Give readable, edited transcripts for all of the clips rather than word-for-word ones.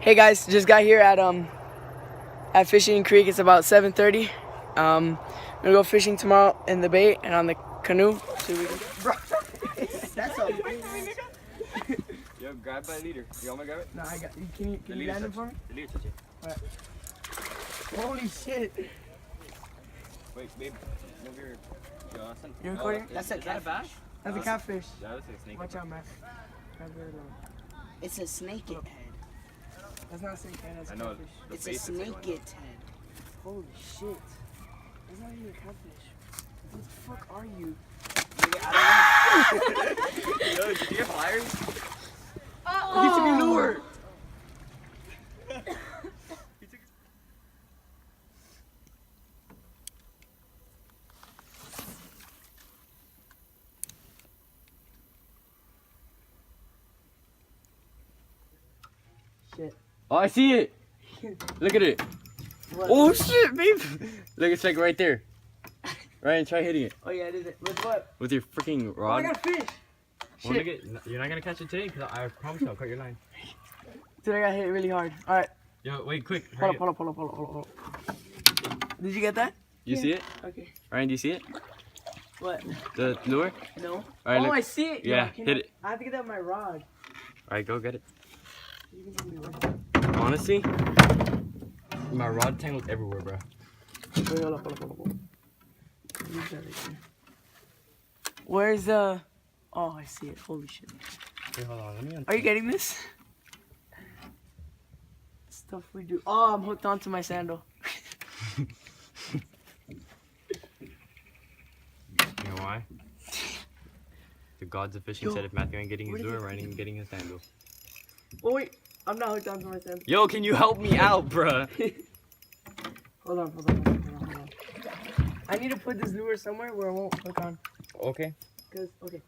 Hey guys, just got here at Fishing Creek. It's about 7:30. I'm gonna go fishing tomorrow in the bay and on the canoe. See what we can get. Bro, that's a Yo, grab by leader. You want me to grab it? No, I got. Can you land it for me? The leader touch it. Alright. Holy shit! Wait, babe. Move your. Yo, listen. You recording? Is that a bass? That's a catfish. That looks like a snake. Watch out, man. Grab it along. It's a snake head. That's not a snake head. That's a I know. catfish. It's a snake head. Holy shit! That's not even a catfish. What the fuck are you? Yo, did you get pliers? He took your lure. Shit. Oh, I see it. Look at it. What? Oh shit, babe. Look, it's like right there. Ryan, try hitting it Oh yeah, it is it. With what? with your freaking Oh, rod. I got a fish. Well, Shit. look at, you're not gonna catch it today, cause I promise you I'll cut your line. Dude, I got hit really hard. Alright. Yo, wait, quick. Hold Hurry up, hold up, hold up, hold up, hold up. Did you get that? You see it? Okay. Ryan, do you see it? What? The lure? No. All right, Oh, look. I see it. Yeah, can hit I- it. I have to get that with my rod. Alright, go get it. You can do it. Honestly, my rod tangled everywhere, bro. Wait, hold up, hold up, hold up, hold up. Leave that right there. Where's the... Oh, I see it. Holy shit. Wait, hold on. Let me Are you getting this? Stuff we do. Oh, I'm hooked onto my sandal. You know why? The gods of fishing Yo, said if Matthew ain't getting where his did lure, you- Ryan ain't getting his sandal. Oh, wait. I'm not hooked onto my sandal. Yo, can you help me out, bruh? Hold on, hold on, hold on, hold on, hold on. I need to put this lure somewhere where it won't hook on. Okay. Cause, okay.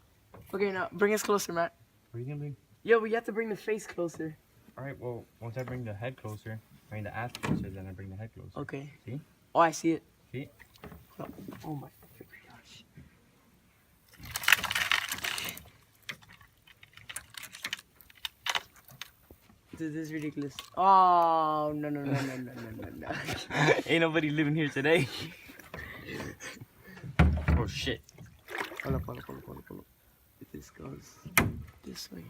Okay, now, bring us closer, Matt. What are you gonna bring? Yo, we have to bring the face closer. Alright, well, once I bring the head closer, bring the ass closer, then I bring the head closer. Okay. See? Oh, I see it. See? Oh my gosh. Dude, this is ridiculous. Oh, no, no, no, no, no, no, no, no. Ain't nobody living here today. Oh shit. Hold up, hold up, hold up, hold up, hold up. If this goes this way.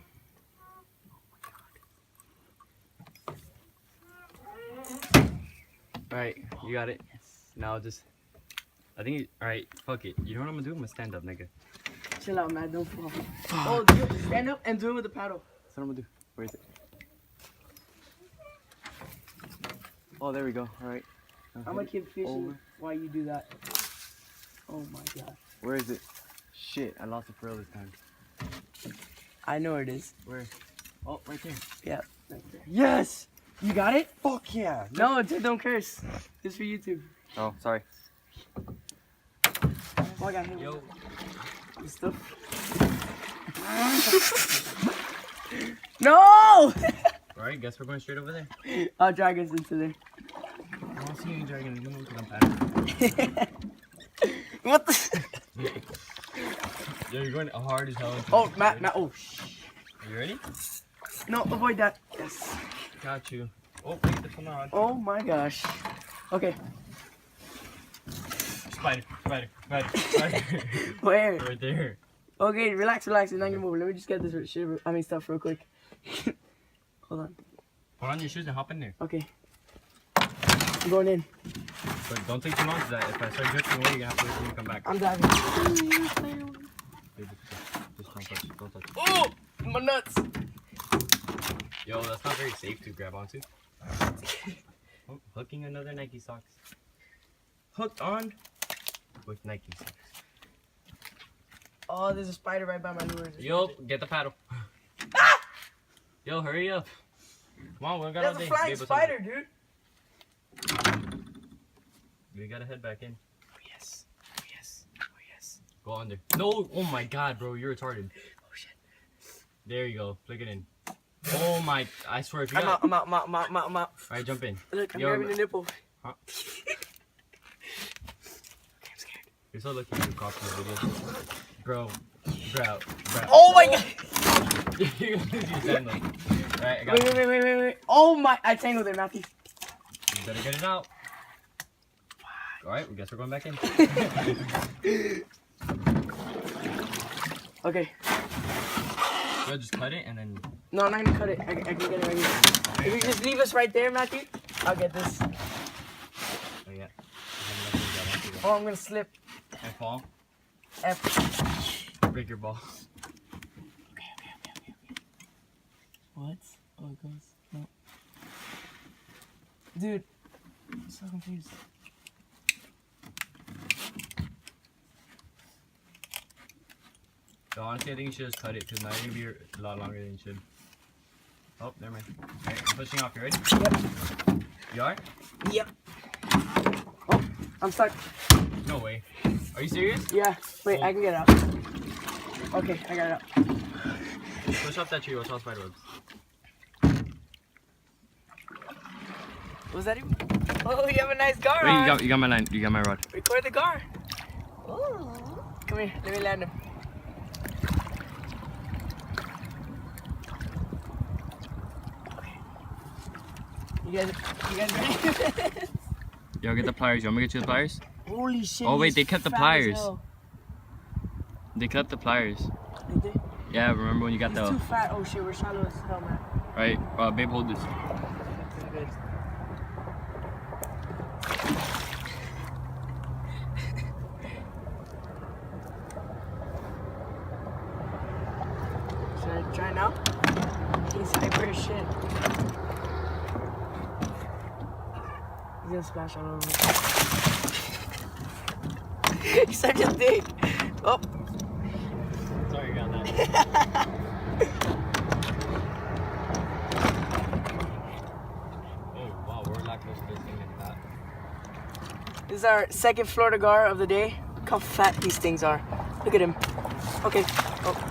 Alright, you got it. Now just, I think, alright, fuck it. You know what I'm gonna do? I'm gonna stand up, nigga. Chill out, man. Don't fall. Oh, dude, stand up and do it with the paddle. That's what I'm gonna do. Where is it? Oh, there we go. Alright. I'm gonna keep fishing Over. while you do that. Oh my god. Where is it? Shit, I lost it for real this time. I know where it is. Where? Oh, right there. Yeah. Right there. Yes! You got it? Fuck yeah! No, dude, don't curse. It's for YouTube. Oh, sorry. Oh, I got hit. Yo. This stuff. No! Alright, guess we're going straight over there. I'll drag us into there. I don't see any dragon anymore because I'm paddling. What the? Yo, you're going hard as hell. into Oh, this. Matt, Matt. Oh, You ready? no, avoid that. Yes. Got you. Oh, wait, there's one rod. Oh my gosh. Okay. Spider, spider, spider, spider. Where? Right there. Okay, relax, relax. It's not gonna move. Let me just get this shit. I mean, stuff real quick. Hold on. Put on your shoes and hop in there. Okay. I'm going in. But don't take too long because if I start drifting away, you're gonna have to wait till you come back. I'm diving. Just don't touch it. Don't touch it. Oh, my nuts. Yo, that's not very safe to grab onto. Oh, hooking another Nike socks. Hooked on with Nike socks. Oh, there's a spider right by my lures. Yo, get the paddle. Ah! Yo, hurry up. Come on, we got all There's day. a flying Babe, what's spider, up? dude. We gotta head back in. Oh, yes. Oh, yes. Oh, yes. Go under. No! Oh my god, bro, you're retarded. Oh, shit. There you go. Flick it in. Oh my, I swear if you I'm got out, I'm out, I'm out, I'm out, I'm out, I'm out. Alright, jump in. Look, I'm Yo, grabbing the nipple. Huh? Okay, I'm scared. You're so lucky you caught the video. Bro. Oh my god! You're gonna lose your sandal. Alright, I got it. Wait. Oh my, I tangled it, Matthew. You better get it out. Alright, I guess we're going back in. Okay. Yo, just cut it and then. No, I'm not gonna cut it. I can get it right here. If you just leave us right there, Matthew, I'll get this. Oh, yeah. Oh, I'm gonna slip. And fall. F. Break your ball. Okay. What? Oh, it goes. No. Dude, I'm so confused. So honestly, I think you should just cut it because now you're gonna be a lot longer than you should. Oh, never mind. Alright, I'm pushing off. You ready? Yep. You are? Yep. Oh, I'm stuck. No way. Are you serious? Yeah. Wait, Oh. I can get it out. Okay, I got it out. Push off that tree. Watch all spider webs. Was that even? Oh, you have a nice gar. Wait, you got my line. You got my rod. Record the gar. Ooh. Come here, let me land him. You guys ready? Yo, get the pliers. You want me to get you the pliers? Holy shit. Oh, wait, he's they kept the fat as pliers. hell. They cut the pliers. Did they? Yeah, remember when you got He's too fat. Oh shit, we're shallow as hell, man. Right, babe, hold this. Pretty good. Should I try now? He's hyper as shit. He's gonna splash all over me. He's such a dick. Oh. Sorry, got that. Oh, wow, we're not close to this thing like that. This is our second Florida gar of the day. Look how fat these things are. Look at him. Okay. Oh.